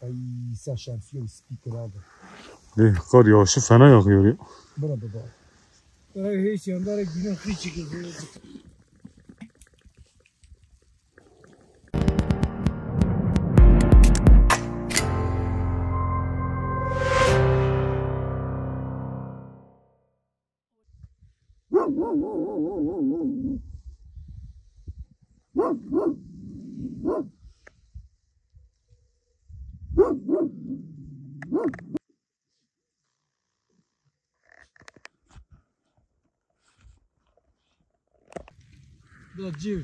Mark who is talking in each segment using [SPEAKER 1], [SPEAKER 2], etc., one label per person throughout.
[SPEAKER 1] Ay sen şemsiye speaker abi.
[SPEAKER 2] Kar yağışı fena yağıyor ya.
[SPEAKER 1] Bana baba. Bana hiç yanlara günah hiç çıkıyor. Da civ.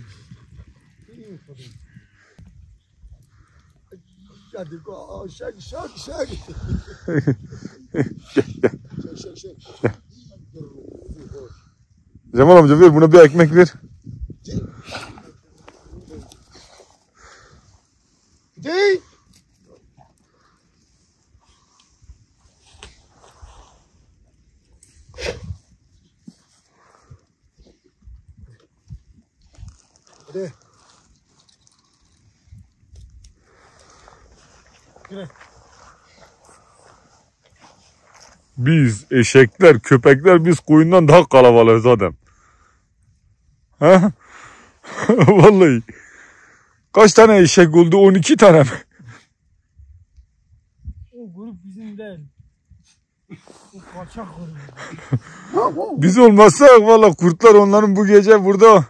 [SPEAKER 1] Hadi go, şak.
[SPEAKER 2] Cemal amca ver buna bir ekmek ver.
[SPEAKER 1] Değil. Hadi. Gire.
[SPEAKER 2] Biz eşekler, köpekler biz koyundan daha kalabalığız adam. Ha? Vallahi. Kaç tane eşek oldu? 12 tane mi?
[SPEAKER 1] O grup bizim değil. O kaçak grup.
[SPEAKER 2] Biz olmazsak vallahi kurtlar onların bu gece burada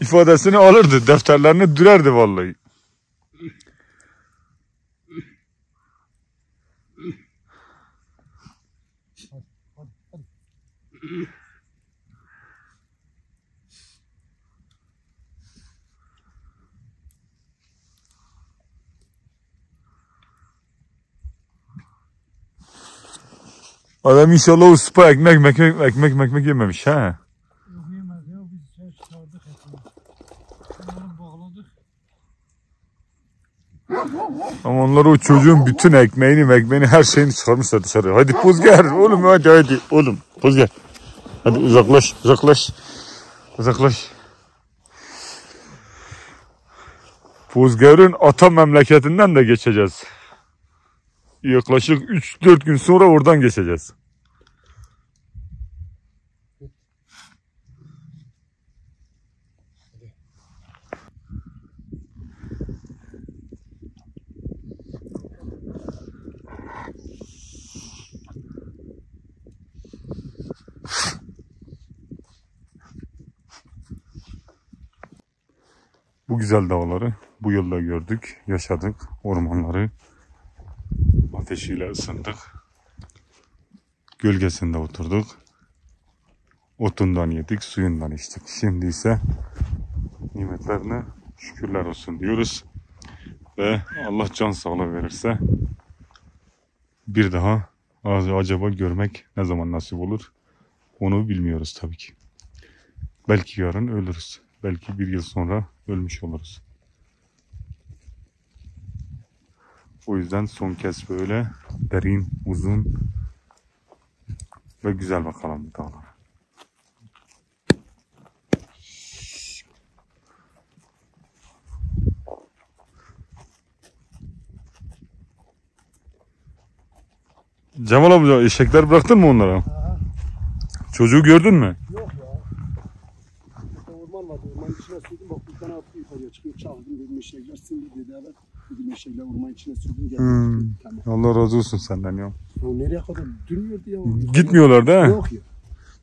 [SPEAKER 2] ifadesini alırdı. Defterlerini dürerdi vallahi. Adam inşallah o sıpa ekmek yememiş ha.
[SPEAKER 1] Yok yemez ya biz çıkardık hepsini. Onları bağladık.
[SPEAKER 2] Ama onlar o çocuğun bütün ekmeğini her şeyini çıkarmışlar dışarı. Hadi Pozger oğlum hadi oğlum Pozger. Hadi uzaklaş. Pozger'in ata memleketinden de geçeceğiz. Yaklaşık 3-4 gün sonra oradan geçeceğiz. Bu güzel dağları bu yılda gördük, yaşadık, ormanları ateşiyle ısındık, gölgesinde oturduk, otundan yedik, suyundan içtik. Şimdi ise nimetlerine şükürler olsun diyoruz ve Allah can sağlığı verirse bir daha acaba görmek ne zaman nasip olur onu bilmiyoruz tabii ki. Belki yarın ölürüz, belki bir yıl sonra ölmüş oluruz. O yüzden son kez böyle derin, uzun ve güzel bakalım bu dağlara. Cemal amca eşekler bıraktın mı onlara?
[SPEAKER 1] Aha.
[SPEAKER 2] Çocuğu gördün mü?
[SPEAKER 1] Yok ya. Orman vardı. Ormanın içine sürdüm. Bak bir tane attı yukarıya çıkıyor. Çaldım dedim eşekler. Şimdi dedi evet. Dedim eşekler ormanın içine sürdüm. Geldim. Tamam.
[SPEAKER 2] Allah razı olsun senden ya.
[SPEAKER 1] O nereye kadar dönüyordu ya?
[SPEAKER 2] Gitmiyorlar değil mi?
[SPEAKER 1] Yok ya.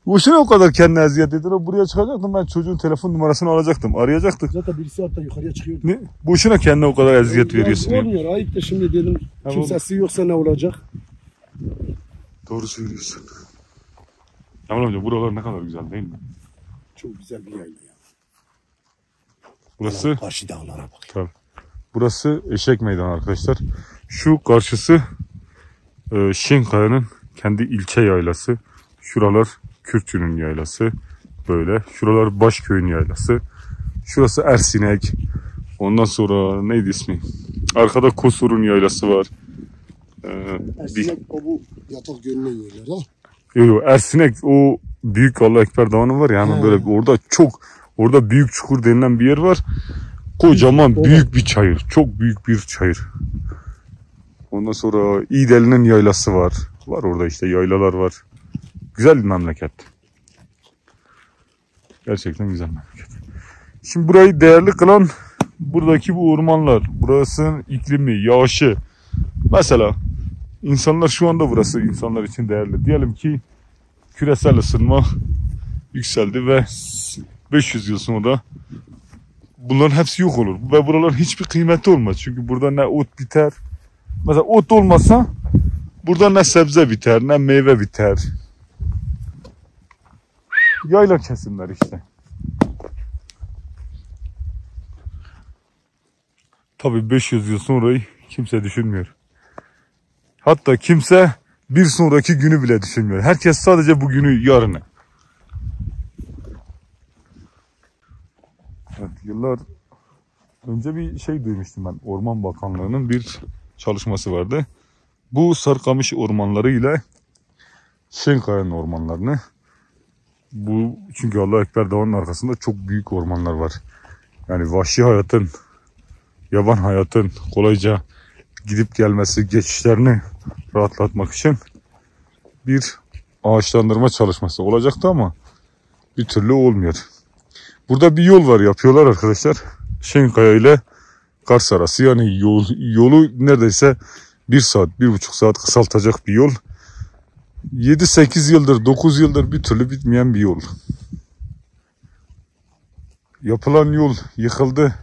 [SPEAKER 2] Boşuna o kadar kendine eziyet edin. Buraya çıkacaktım ben çocuğun telefon numarasını alacaktım. Arayacaktık.
[SPEAKER 1] Zaten birisi hatta yukarıya çıkıyordu.
[SPEAKER 2] Ne? Boşuna kendine o kadar eziyet veriyorsun ya.
[SPEAKER 1] Olmuyor. Ayıp da şimdi dedim.
[SPEAKER 2] Tamam.
[SPEAKER 1] Kimsesi yoksa ne olacak?
[SPEAKER 2] Doğru söylüyorsun. Cemal amca buralar ne kadar güzel değil mi?
[SPEAKER 1] Çok güzel bir yayla ya.
[SPEAKER 2] Burası
[SPEAKER 1] Karşı dağlara bak.
[SPEAKER 2] tabii. Burası Eşek Meydanı arkadaşlar. Şu karşısı Şinkaya'nın kendi ilçe yaylası. Şuralar Kürtçünün yaylası. Böyle. Şuralar Başköy'ün yaylası. Şurası Ersinek. Ondan sonra neydi ismi? Arkada Kosur'un yaylası var.
[SPEAKER 1] Ersinek o bu yatak görünen yerler ha.
[SPEAKER 2] Yok Ersinek o büyük Allah Ekber Dağı'nın var ya hemen böyle orada orada büyük çukur denilen bir yer var. Kocaman büyük bir çayır. Çok büyük bir çayır. Ondan sonra İdeli'nin yaylası var. Var orada işte yaylalar var. Güzel bir memleket. Gerçekten güzel memleket. Şimdi burayı değerli kılan buradaki bu ormanlar. Burasının iklimi, yağışı. Mesela insanlar şu anda burası insanlar için değerli. Diyelim ki küresel ısınma yükseldi ve 500 yıl sonra bunların hepsi yok olur. Ve buraların hiçbir kıymeti olmaz. Çünkü burada ne ot biter. Mesela ot olmasa burada ne sebze biter, ne meyve biter. Yayla kesimler işte. Tabii 500 yıl sonrayı kimse düşünmüyor. Hatta kimse bir sonraki günü bile düşünmüyor. Herkes sadece bugünü, yarını. Evet, yıllar önce bir şey duymuştum ben. Orman Bakanlığı'nın bir çalışması vardı. Bu Sarıkamış ormanları ile Şenkaya'nın ormanlarını. Bu çünkü Allah Ekber Dağı'nın arkasında çok büyük ormanlar var. Yani vahşi hayatın, yaban hayatın kolayca gidip gelmesi, geçişlerini rahatlatmak için bir ağaçlandırma çalışması olacaktı ama bir türlü olmuyor. Burada bir yol var yapıyorlar arkadaşlar. Şenkaya ile Kars arası yani yolu neredeyse 1 saat, 1,5 saat kısaltacak bir yol. 7-8 yıldır, 9 yıldır bir türlü bitmeyen bir yol. Yapılan yol yıkıldı,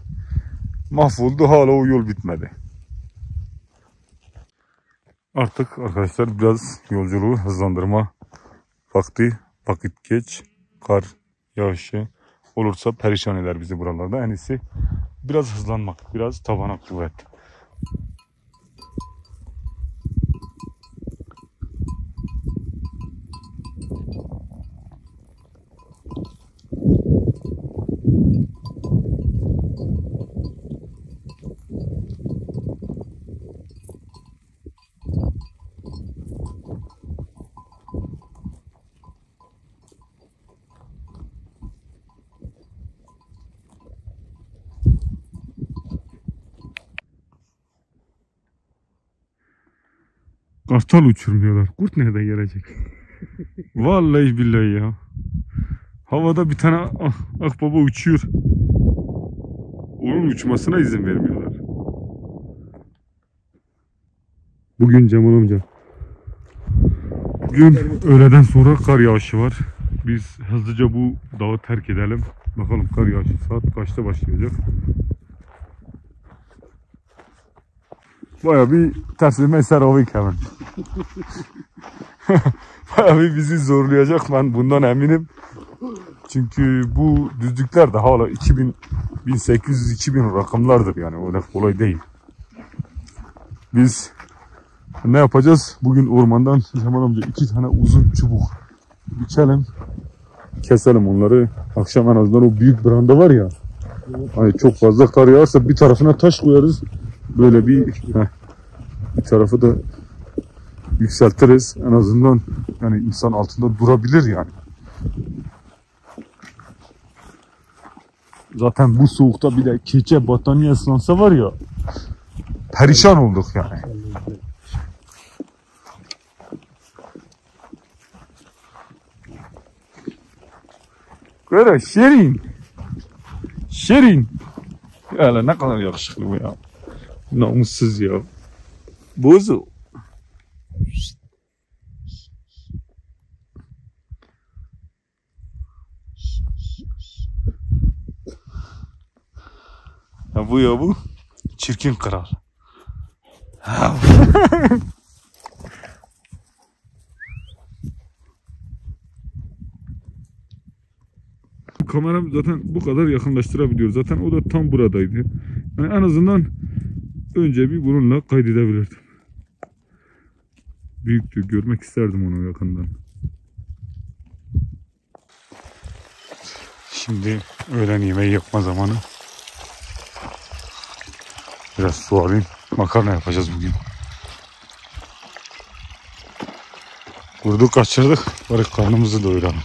[SPEAKER 2] mahvoldu, hala o yol bitmedi. Artık arkadaşlar biraz yolculuğu hızlandırma vakti, vakit geç, kar yağışı olursa perişan eder bizi buralarda. En iyisi biraz hızlanmak, biraz tabana kuvvet. Kartal uçurmuyorlar. Kurt nereden gelecek? Vallahi billahi ya. Havada bir tane akbaba uçuyor. Onun uçmasına izin vermiyorlar. Bugün Cemal amca. Bugün öğleden sonra kar yağışı var. Biz hızlıca bu dağı terk edelim. Bakalım kar yağışı saat kaçta başlayacak. Baya bir tersime seravik hemen. Baya bir bizi zorlayacak, ben bundan eminim. Çünkü bu düzlükler de hala 1800-2000 rakamlardır yani öyle kolay değil. Biz ne yapacağız? Bugün ormandan Cemal amca 2 tane uzun çubuk biçelim. Keselim onları. Akşam en azından o büyük branda var ya. Hani çok fazla kar yağarsa bir tarafına taş koyarız. Böyle bir tarafı da yükseltiriz. En azından yani insan altında durabilir yani. Zaten bu soğukta bir de keçe battaniye ıslansa var ya perişan olduk yani. Böyle Şerin. Şerin. Ya ne kadar yakışıklı bu ya. Namussuz ya. Bozu. Ya bu çirkin kral. Kameram zaten bu kadar yakınlaştırabiliyor. Zaten o da tam buradaydı. Yani en azından önce bir bununla kaydedebilirdim. büyüktü. Görmek isterdim onu yakından. Şimdi öğlen yemeği yapma zamanı. Biraz su alayım. Makarna yapacağız bugün. Vurduk kaçırdık. Bari karnımızı doyuralım.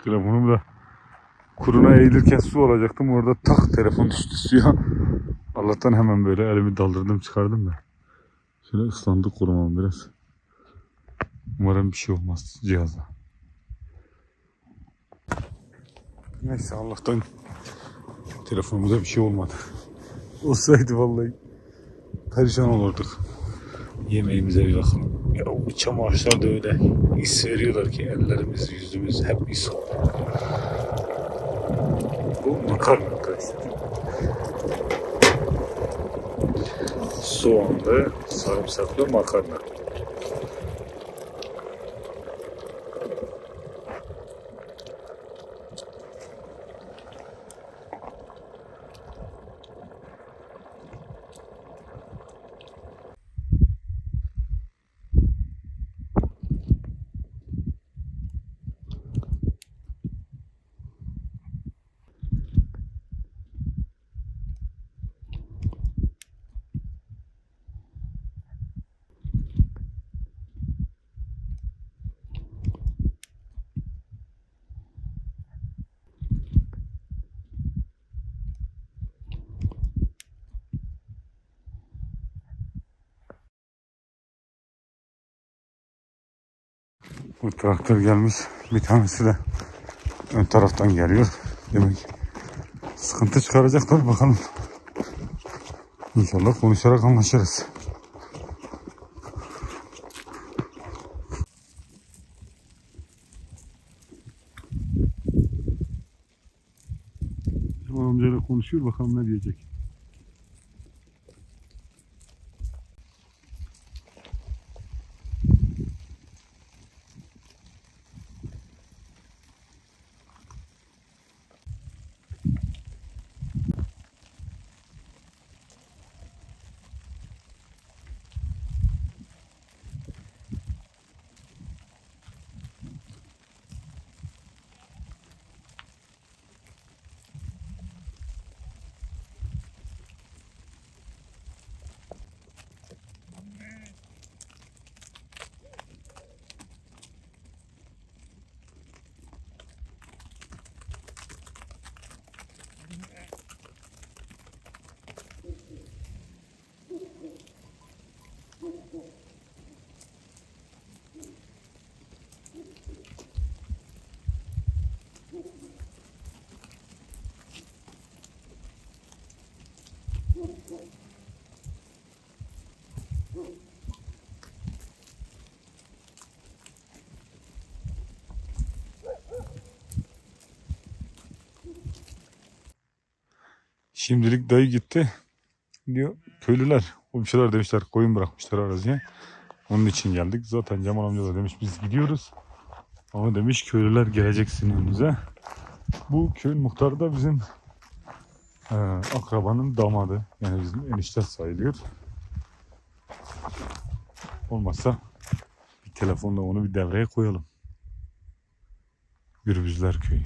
[SPEAKER 2] Telefonumu da kuruna eğilirken su alacaktım. Orada tak telefon düştü suya. Allah'tan hemen böyle elimi daldırdım çıkardım da. Şöyle ıslandık kurumam biraz. Umarım bir şey olmaz cihaza. Neyse Allah'tan telefonumuza bir şey olmadı. Olsaydı vallahi perişan olurduk. Yemeğimize bir bakın. Ya bu çam ağaçlar da öyle his veriyorlar ki ellerimiz, yüzümüz hep his oldu. Bu makarna arkadaşlar. Soğanlı, sarımsaklı makarna. Bu traktör gelmiş. Bir tanesi de ön taraftan geliyor. Demek sıkıntı çıkaracaklar bakalım. İnşallah konuşarak anlaşırız. Cemal amcayla konuşuyor bakalım ne diyecek. Şimdilik dayı gitti. Diyor köylüler, komşular demişler koyun bırakmışlar araziye. Onun için geldik. Zaten Cemal amca da demiş biz gidiyoruz. Ama demiş köylüler gelecek sizin önünüze. Bu köyün muhtarı da bizim akrabanın damadı. Yani bizim enişte sayılıyor. Olmazsa bir telefonla onu bir devreye koyalım. Gürbüzler köyü.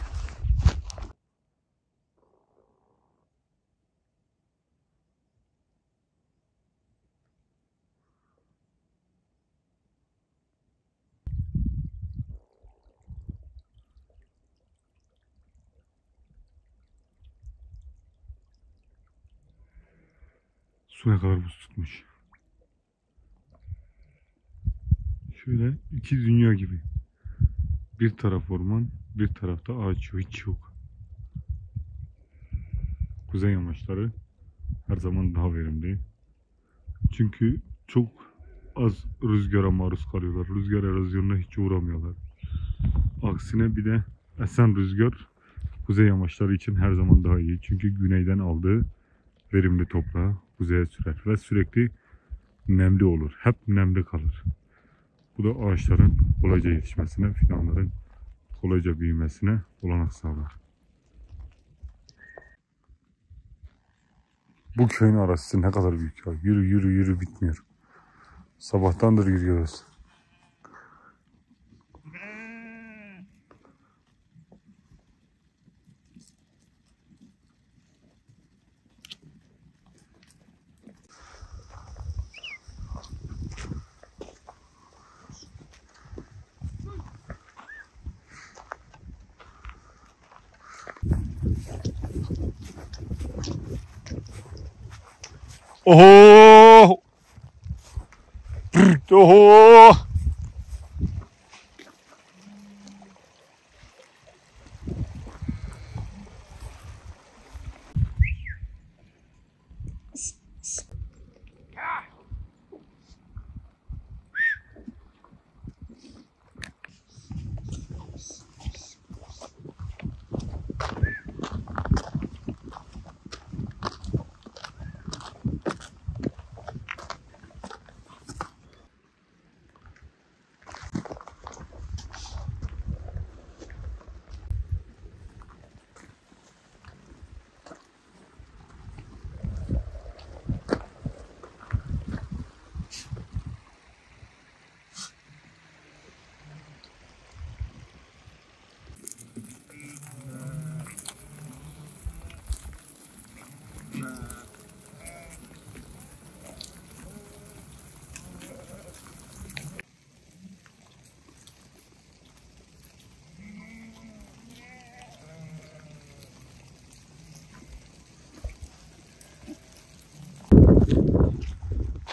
[SPEAKER 2] Su ne kadar buz tutmuş. Şöyle iki dünya gibi. Bir taraf orman, bir tarafta ağaç yok, hiç yok. Kuzey yamaçları her zaman daha verimli. Çünkü çok az rüzgara maruz kalıyorlar. Rüzgar erozyonuna hiç uğramıyorlar. Aksine bir de esen rüzgar kuzey yamaçları için her zaman daha iyi. Çünkü güneyden aldığı verimli toprağı kuzeye sürer ve sürekli nemli olur. Hep nemli kalır. Bu da ağaçların kolayca yetişmesine, fidanların kolayca büyümesine olanak sağlar. Bu köyün arası ne kadar büyük ya. Yürü yürü yürü bitmiyor. Sabahtandır yürüyoruz. Oho! Oho!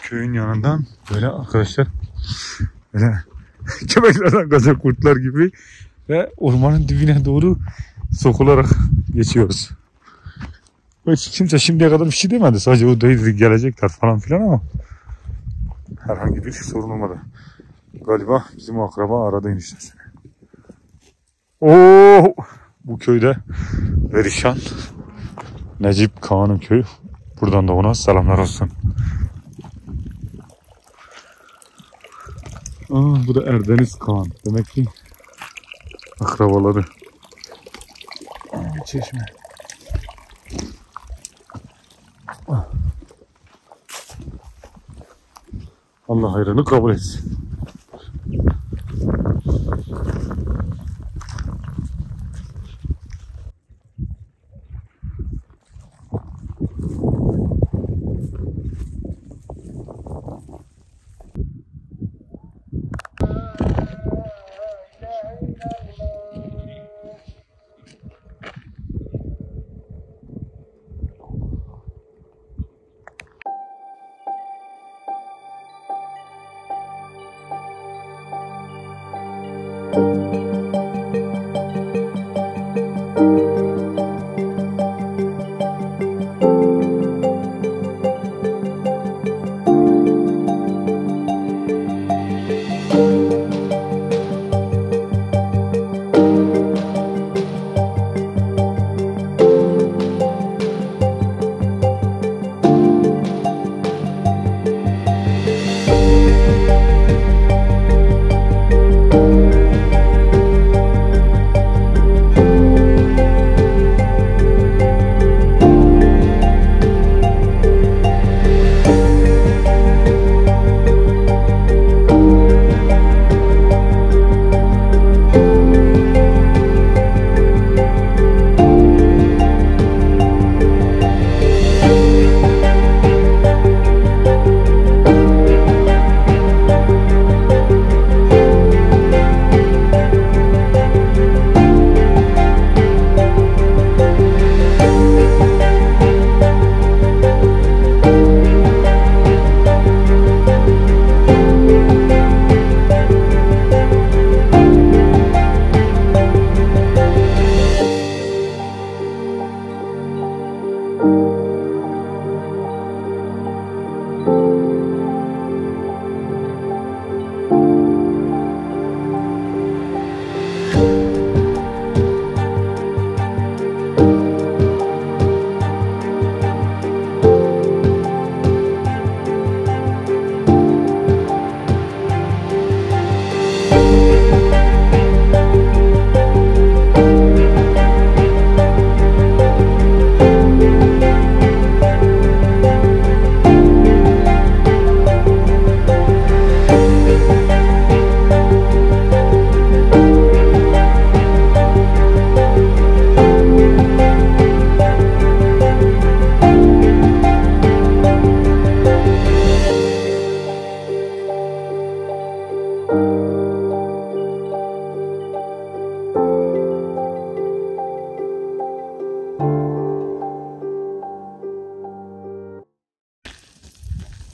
[SPEAKER 2] Köyün yanından böyle arkadaşlar böyle köpeklerden kaçan kurtlar gibi ve ormanın dibine doğru sokularak geçiyoruz. Hiç kimse şimdiye kadar bir şey demedi. Sadece o dedi gelecekler falan filan ama herhangi bir sorun olmadı. Galiba bizim akraba aradı eniştesini. Oo, bu köyde Verişan Necip Kağan'ın köyü. Buradan da ona selamlar olsun. Bu da Erdeniz Kağan. Demek ki akrabaları. Bir çeşme. Allah hayrını kabul etsin.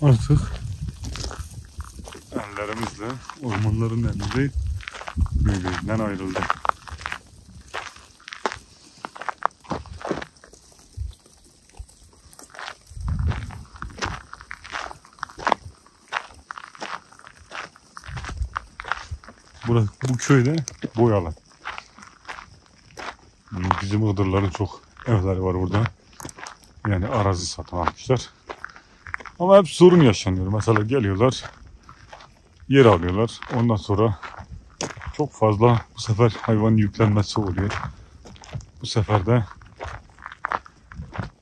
[SPEAKER 2] Artık ellerimizle ormanların elinde birbirinden ayrıldı. Burası, bu köyde Boyalı. Bizim Iğdırların çok evleri var burada. Yani arazi satın almışlar. Ama hep sorun yaşanıyor. Mesela geliyorlar, yer alıyorlar. Ondan sonra çok fazla bu sefer hayvan yüklenmesi oluyor. Bu sefer de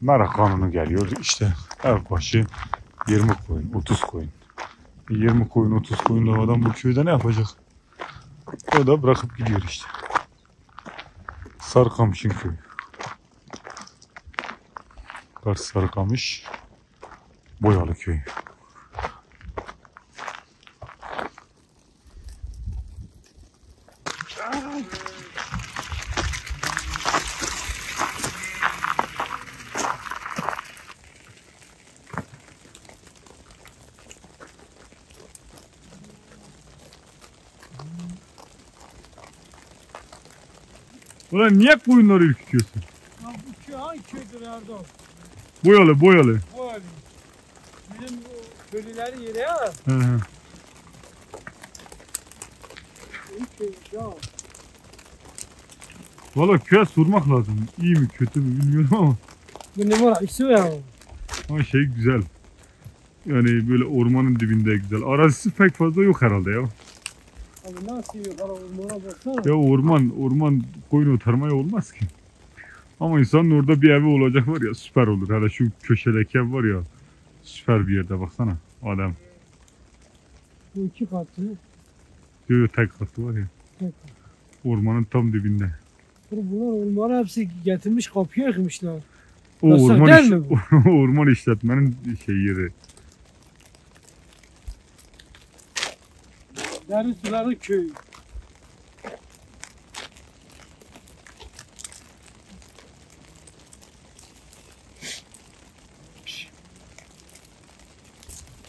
[SPEAKER 2] mera kanunu geliyor. İşte ev başı 20 koyun, 30 koyun. 20 koyun, 30 koyun da adam bu köyde ne yapacak? O da bırakıp gidiyor işte. Sarıkamış'ın köyü. Kars Sarıkamış, Boyalı köyü. Ulan niye koyunları ürkütüyorsun?
[SPEAKER 3] Ya bu köy hangi köydür Erdoğan?
[SPEAKER 2] Boyalı.
[SPEAKER 3] Bu abi. Bizim bu köylülerin yeri ya.
[SPEAKER 2] Hı hı.
[SPEAKER 3] İlk köymüş ya.
[SPEAKER 2] Valla köye sormak lazım. İyi mi kötü mü bilmiyorum ama.
[SPEAKER 3] Bu numara ikisi ya.
[SPEAKER 2] Ama şey güzel. Yani böyle ormanın dibinde güzel. Arazisi pek fazla yok herhalde ya.
[SPEAKER 3] Abi nasıl yiyor? Bana ormana baksana.
[SPEAKER 2] Ya orman koyun otarmaya olmaz ki. Ama insanın orada bir evi olacak var ya süper olur. Hele şu köşedeki ev var ya süper bir yerde baksana adam.
[SPEAKER 3] Bu iki katlı.
[SPEAKER 2] Diyor tek katı var ya.
[SPEAKER 3] Tek.
[SPEAKER 2] Ormanın tam dibinde.
[SPEAKER 3] Bunlar ormanı hepsi getirmiş kapıya yıkmışlar.
[SPEAKER 2] O
[SPEAKER 3] Yasak
[SPEAKER 2] orman,
[SPEAKER 3] değil mi bu?
[SPEAKER 2] orman işletmenin yeri.
[SPEAKER 3] Derin suların köyü.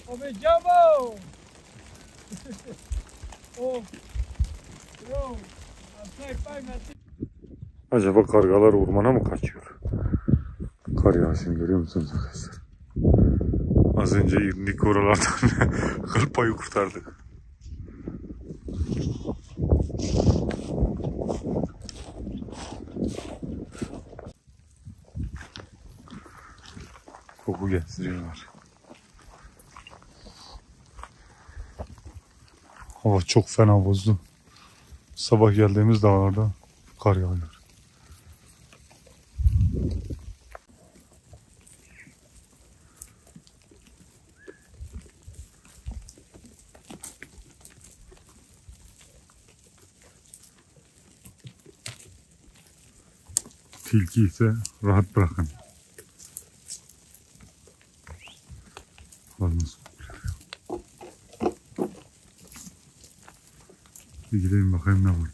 [SPEAKER 3] Abi Cabo! Oh! Yo!
[SPEAKER 2] Acaba kargalar ormana mı kaçıyor? Kar yağışını görüyor musunuz arkadaşlar? Az önce indik oralardan kıl payı kurtardık. Koku gezdiriyorlar. Hava çok fena bozdu. Sabah geldiğimiz dağlarda kar yağıyor. Tilki ise rahat bırakın. Olmaz. Bir gideyim bakayım ne var.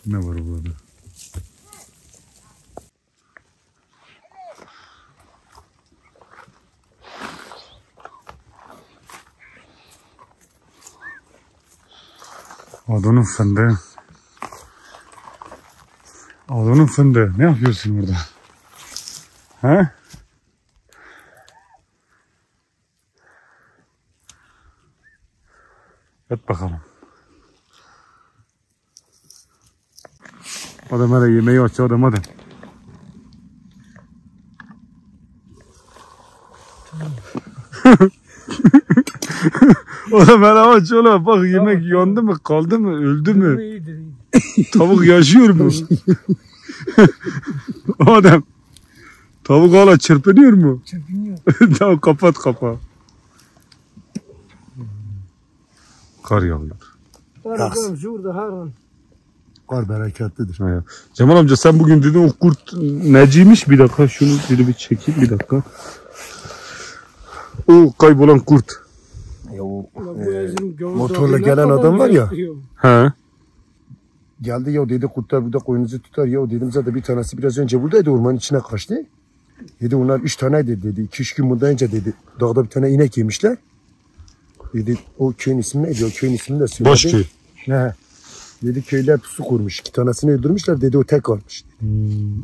[SPEAKER 2] Ne var burada? Adının fındığı. Adının fındığı. Ne yapıyorsun burada? He? Yat bakalım. Adam hele yemeği aç adam hadi. Adam hele aç oğlum bak yemek yandı mı kaldı mı öldü mü?
[SPEAKER 3] İyidir, iyidir.
[SPEAKER 2] Tavuk yaşıyor mu? Adam tavuk hala çırpınıyor mu?
[SPEAKER 3] Çırpınıyor.
[SPEAKER 2] Tamam kapat kapağı. Kar yağıyor.
[SPEAKER 3] Bakalım şurada her an.
[SPEAKER 1] Kar bereketlidir.
[SPEAKER 2] Ha. Cemal amca sen bugün dedin o kurt neciymiş? Bir dakika şunu bir çekeyim bir dakika. O kaybolan kurt.
[SPEAKER 1] Ya o
[SPEAKER 3] Motorla
[SPEAKER 1] gelen adam var ya.
[SPEAKER 2] He.
[SPEAKER 1] Geldi ya dedi kurtlar burada koyunuzu tutar ya dedim zaten bir tanesi biraz önce buradaydı ormanın içine kaçtı. Dedi onlar 3 taneydi dedi. 2-3 gün bundan önce dedi. Dağda bir tane inek yemişler. Dedi o köyün ismi neydi? O köyün ismini de söyledi.
[SPEAKER 2] Başköy.
[SPEAKER 1] Ne? Dedi köyler pusu kurmuş. 2 tanesini öldürmüşler. Dedi o tek kalmış.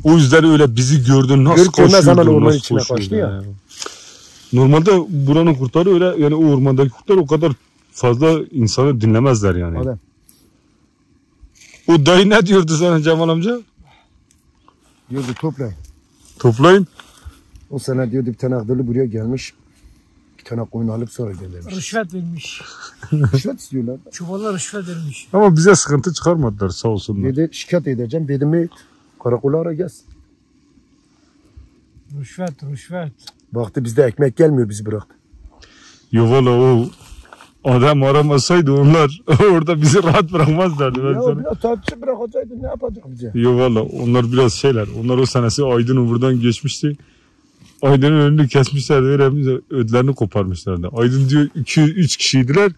[SPEAKER 2] O yüzden öyle bizi gördün nasıl
[SPEAKER 1] Görüp görmez hemen
[SPEAKER 2] koşuyordu,
[SPEAKER 1] ormanın
[SPEAKER 2] nasıl
[SPEAKER 1] içine
[SPEAKER 2] koşuyordu
[SPEAKER 1] kaçtı ya.
[SPEAKER 2] Normalde buranın kurtları öyle yani o ormandaki kurtlar o kadar fazla insanı dinlemezler yani.
[SPEAKER 1] Adam.
[SPEAKER 2] O dayı ne diyordu sana Cemal amca?
[SPEAKER 1] Diyordu toplayın.
[SPEAKER 2] Toplayın.
[SPEAKER 1] O sene diyordu bir tane akdırlı buraya gelmiş. Bir tane koyun alıp sonra göndermiş.
[SPEAKER 3] Rüşvet vermiş.
[SPEAKER 1] Rüşvet istiyorlar.
[SPEAKER 3] Çuvala rüşvet vermiş.
[SPEAKER 2] Ama bize sıkıntı çıkarmadılar sağ olsunlar.
[SPEAKER 1] Dedi şikayet edeceğim. Dedim et. Karakola ara gelsin.
[SPEAKER 3] Rüşvet.
[SPEAKER 1] Baktı bizde ekmek gelmiyor bizi bıraktı.
[SPEAKER 2] Yo valla o adam aramasaydı onlar orada bizi rahat bırakmazlardı. Ben
[SPEAKER 1] Ya
[SPEAKER 2] sana.
[SPEAKER 1] biraz tartışıp bırakacaktı ne yapacak bize?
[SPEAKER 2] Yo valla onlar biraz şeyler. Onlar o senesi Aydın'ın buradan geçmişti. Aydın'ın önünü kesmişlerdi. Öyle bize ödlerini koparmışlardı. Aydın diyor 2-3 kişiydiler.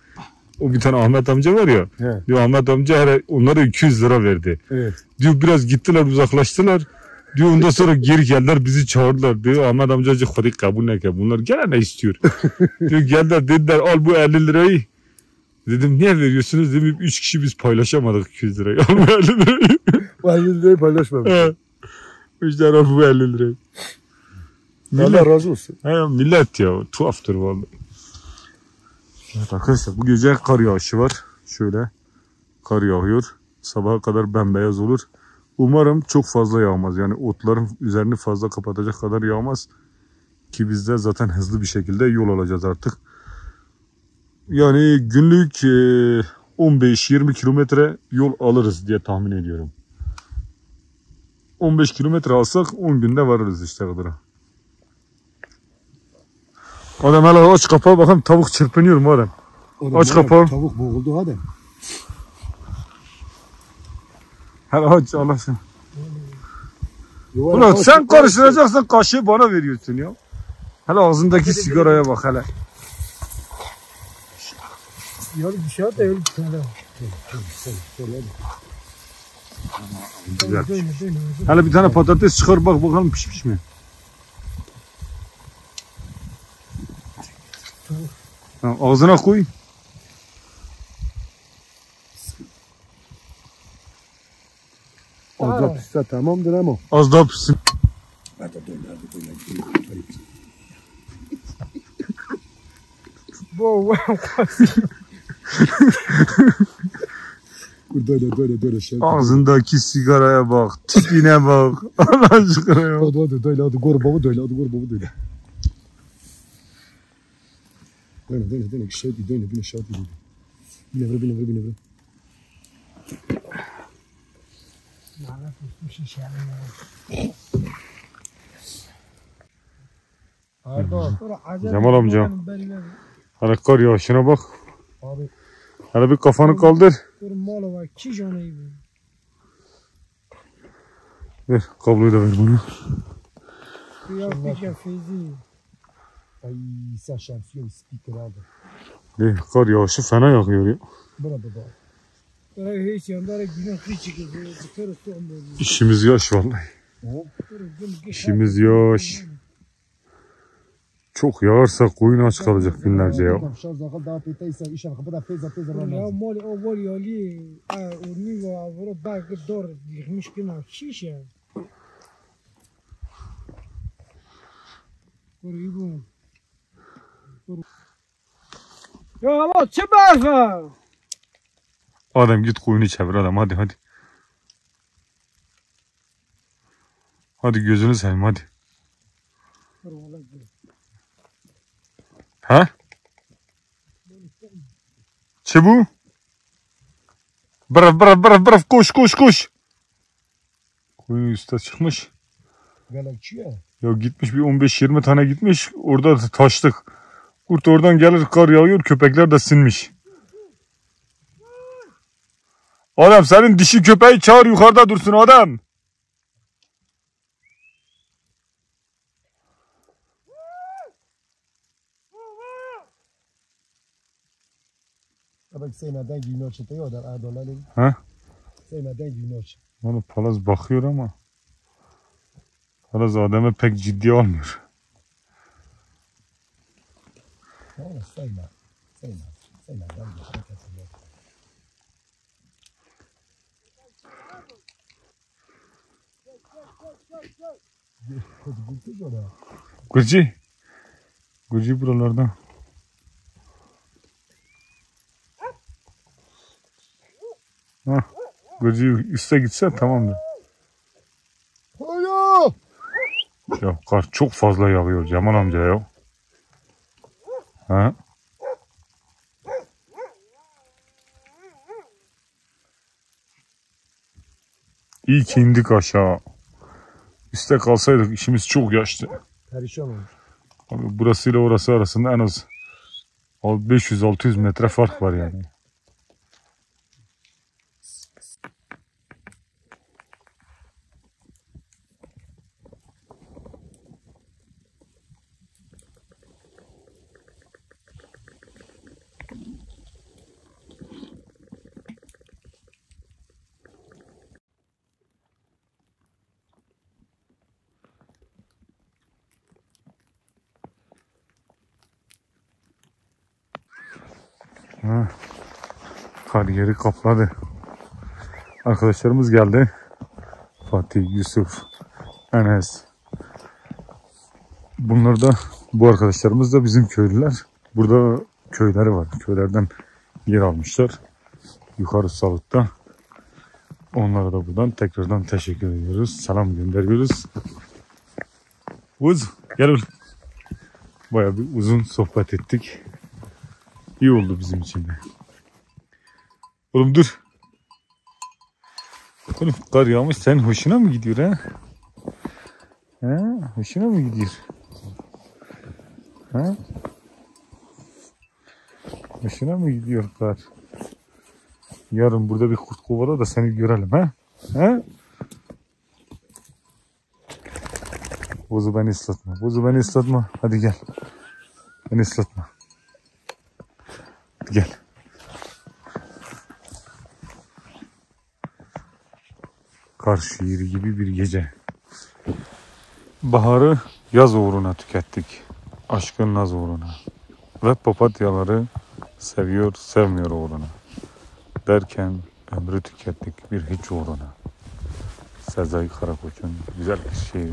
[SPEAKER 2] O bir tane Ahmet amca var ya.
[SPEAKER 1] He.
[SPEAKER 2] Diyor Ahmet amca onlara 200 lira verdi.
[SPEAKER 1] Evet.
[SPEAKER 2] Diyor biraz gittiler uzaklaştılar. Diyor ondan sonra geri geldiler bizi çağırdılar. Diyor Ahmet amcacık hadi kabul ne ki bunlar gene ne istiyor. Diyor geldiler dediler al bu 50 lirayı. Dedim niye veriyorsunuz? Dedim 3 kişi biz paylaşamadık 200 lirayı. Al bu 50 lirayı.
[SPEAKER 1] Ben yüzdeyi paylaşmamış.
[SPEAKER 2] He. İşte al bu 50 lirayı.
[SPEAKER 1] Allah razı olsun.
[SPEAKER 2] He, millet ya tuhaftır vallahi. Evet arkadaşlar bu gece kar yağışı var. Şöyle kar yağıyor. Sabaha kadar bembeyaz olur. Umarım çok fazla yağmaz. Yani otların üzerini fazla kapatacak kadar yağmaz. Ki biz de zaten hızlı bir şekilde yol alacağız artık. Yani günlük 15-20 kilometre yol alırız diye tahmin ediyorum. 15 kilometre alsak 10 günde varırız işte kadar. Adam hele aç kapağı bakın tavuk çırpınıyor mu adam? Aç kapağı.
[SPEAKER 1] Tavuk boğuldu hadi.
[SPEAKER 2] Hele aç Allah sen. Ulan sen karıştıracaksın kaşığı bana veriyorsun ya. Hele ağzındaki sigaraya bak hele.
[SPEAKER 3] Ya bir şey de öyle bir tane.
[SPEAKER 2] Güzel.
[SPEAKER 3] Böyle.
[SPEAKER 2] Hele bir tane patates çıkar bak bakalım pişmiş mi? Ha, ağzına koy.
[SPEAKER 1] Az da pişse tamamdır ama.
[SPEAKER 2] Az daha pişsin.
[SPEAKER 1] Hadi böyle.
[SPEAKER 3] Bu
[SPEAKER 1] Böyle şey.
[SPEAKER 2] Ağzındaki sigaraya bak. Tipine bak. Allah aşkına ya.
[SPEAKER 1] Hadi hadi gorbavu döyle. Döne şey değil döne şey değil. Bine.
[SPEAKER 3] lanet olsun şişerim.
[SPEAKER 2] Cemal amca. Hele kar yağışına bak.
[SPEAKER 1] Abi.
[SPEAKER 2] Hele bir kafanı kaldır.
[SPEAKER 3] Malı var ki canı bu.
[SPEAKER 2] Ver kabloyu da ver bana.
[SPEAKER 3] Kıyafet ya Feyzi.
[SPEAKER 1] Ay sen şansiyon speaker abi.
[SPEAKER 2] Kar yağışı fena yağıyor ya.
[SPEAKER 1] Baba.
[SPEAKER 3] Böyle hiç yanlara günah hiç çıkıyor. Çıkarız son böyle.
[SPEAKER 2] İşimiz yaş vallahi. İşimiz yaş. Çok yağarsa koyun aç kalacak günlerce ya.
[SPEAKER 3] Ya mali oval yali. Urni ve avro belki doğru yıkmış günah şişe. Kuruyum. Ya ama çe barfa.
[SPEAKER 2] Adam git koyunu çevir adam hadi. Hadi gözünü seveyim hadi. Ha? Çebu? Bravo koş. Koyun üstte çıkmış. Ya gitmiş bir 15-20 tane gitmiş. Orada taştık. Kurt oradan gelir kar yağıyor köpekler de sinmiş. Adam senin dişi köpeği çağır yukarıda dursun adam.
[SPEAKER 1] Bak sen neden giyiniyor çıtı ya da Erdoğan'ın.
[SPEAKER 2] Ha?
[SPEAKER 1] Sen neden giyiniyor?
[SPEAKER 2] Bana palaz bakıyor ama. Araz ademe pek ciddi almıyor.
[SPEAKER 1] Onu sayma. Sayma. Sayma.
[SPEAKER 2] Gurci. Gurci buralarda. Ha, Gurci üste gitse tamamdır.
[SPEAKER 1] Hayır.
[SPEAKER 2] Ya kar çok fazla yağıyor Cemal amca ya. Ha? İyi ki indik aşağı. Üste kalsaydık işimiz çok yaşlı.
[SPEAKER 1] Perişan olmuş.
[SPEAKER 2] Abi burasıyla orası arasında en az 500-600 metre fark var yani. Ha. Kar yeri kapladı. Arkadaşlarımız geldi. Fatih, Yusuf, Enes. Bunlar da, bu arkadaşlarımız da bizim köylüler. Burada köyleri var. Köylerden yer almışlar. Yukarı Salut'ta. Onlara da buradan tekrardan teşekkür ediyoruz. Selam gönderiyoruz. Uz, gel oğlum. Bayağı bir uzun sohbet ettik. İyi oldu bizim için de. Oğlum dur. Oğlum kar yağmış, senin hoşuna mı gidiyor ha? Ha? Hoşuna mı gidiyor? Ha? Hoşuna mı gidiyor kar? Yarın burada bir kurt kovala da seni görelim ha? Ha? Bozu beni ıslatma. Bozu beni ıslatma. Hadi gel. Beni ıslatma. Hadi gel. Kar şiiri gibi bir gece. Baharı yaz uğruna tükettik. Aşkın naz uğruna. Ve papatyaları seviyor sevmiyor uğruna. Derken ömrü tükettik bir hiç uğruna. Sezai Karakoç'un güzel bir şiiri.